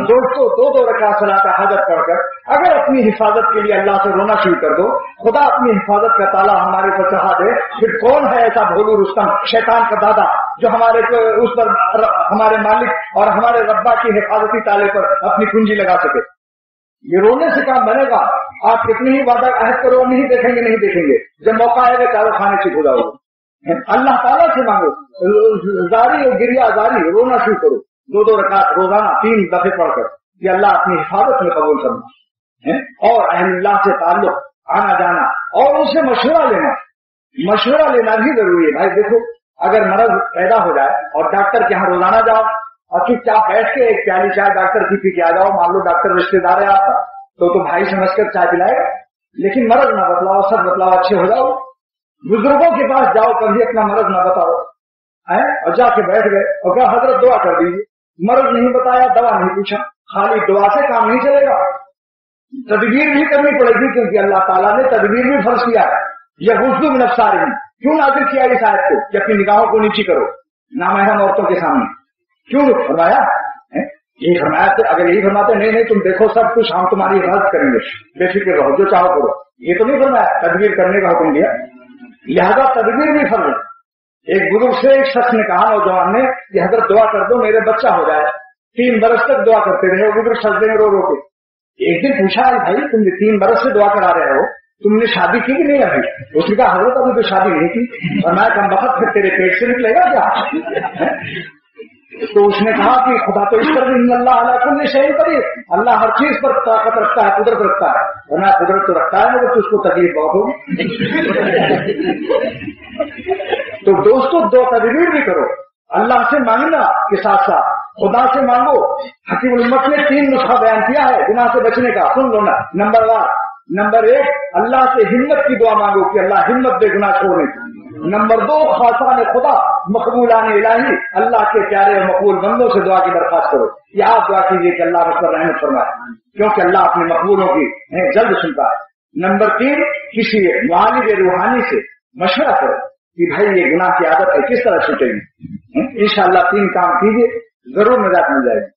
दोस्तों, दो रकात सलात हाजत पढ़कर अगर अपनी हिफाजत के लिए अल्लाह से रोना शुरू कर दो, खुदा अपनी हिफाजत का ताला हमारे पर चढ़ा दे, फिर कौन है ऐसा भोलू रुस्तम, शैतान का दादा, जो हमारे उस पर हमारे मालिक और हमारे रब्बा की हिफाजती ताले पर अपनी कुंजी लगा सके। ये रोने से काम बनेगा। आप कितनी ही वादा अहद करो, नहीं देखेंगे। जब मौका आएगा चारों खाने से हो जाओगे। अल्लाह ताला से मांगो, जारी और गिरिया जारी, रोना शुरू करो। 2 रकात रोजाना 3 दफे पढ़कर कि अल्लाह अपनी हिफाजत में कबूल करना है। और अहलुल्लाह से ताल्लुक, आना जाना और उनसे मशवरा लेना भी जरूरी है। भाई देखो, अगर मर्ज पैदा हो जाए और डॉक्टर के यहाँ रोजाना जाओ और चुपचाप बैठ के एक प्याली चाय डॉक्टर की पी के आ जाओ, मान लो डॉक्टर रिश्तेदार है आपका, तो भाई समझकर चाय पिलाएगा, लेकिन मर्ज ना बतलाओ, सब बतलाओ, अच्छे हो जाओ। बुजुर्गों के पास जाओ, कभी अपना मर्ज ना बताओ है, और जाके बैठ गए और क्या हजरत दुआ कर दीजिए, मर्ज नहीं बताया, दवा नहीं पूछा, खाली दुआ से काम नहीं चलेगा, तदबीर भी करनी पड़ेगी, क्योंकि अल्लाह ताला ने तदबीर भी फर्ज किया है। यह हुस्न मिन अब्सारिहिम, क्यों नाज़िल किया इस आयत को कि अपनी निगाहों को नीची करो नामहरम औरतों के सामने, क्यों फरमाया? यही फरमाया थे। अगर यही फरमाते नहीं तुम देखो सब कुछ हम तुम्हारी हिफाजत करेंगे, बेफिक्र रहो, जो चाहो करो, ये तो नहीं फरमाया, तदबीर करने का हुक्म दिया। लिहाजा तदबीर भी फर्ज है। एक बुजुर्ग से एक शख्स ने कहा, नौजवान ने, कि हजरत दुआ कर दो मेरे बच्चा हो जाए। 3 बरस तक दुआ करते रहे, बुजुर्ग सजदे में रो रो के। एक दिन पूछा, भाई तुम 3 बरस से दुआ करा रहे हो, तुमने शादी की कि नहीं अभी? उसने कहा हजरत अभी तो शादी नहीं की। और मैं कम वक्त फिर तेरे पेट से निकलेगा क्या? तो उसने कहा कि खुदा तो इस पर भी अल्लाह अला कुल्ली शैइन कदीर, अल्लाह हर चीज पर ताकत रखता है, कुदरत रखता है। वरना कुदरत तो रखता है, मगर तुझको तकलीफ बहुत होगी। तो दोस्तों, 2 तदबीर भी करो, अल्लाह से मांगना के साथ साथ खुदा से मांगो। हकीमुल उम्मत ने 3 नुस्खा बयान किया है गुनाह से बचने का, सुन लो ना। नंबर 1, अल्लाह से हिम्मत की दुआ मांगो कि अल्लाह हिम्मत दे गुनाह छोड़ने की। नंबर 2, खासा ने खुदा मकबूलाने इलाही, अल्लाह के प्यारे और मकबूल बंदों से दुआ की दरख्वास्त करो। ये आप दुआ कीजिए कि अल्लाह मुझ पर रहमत फरमाए, क्योंकि अल्लाह अपने मकबूलों की जल्द सुनता है। नंबर 3, किसी मुआलिज रूहानी से मशवरा करो कि भाई ये गुनाह की आदत है, किस तरह छूटेगी। इंशाअल्लाह 3 काम कीजिए, जरूर निजात मिल जाएगी।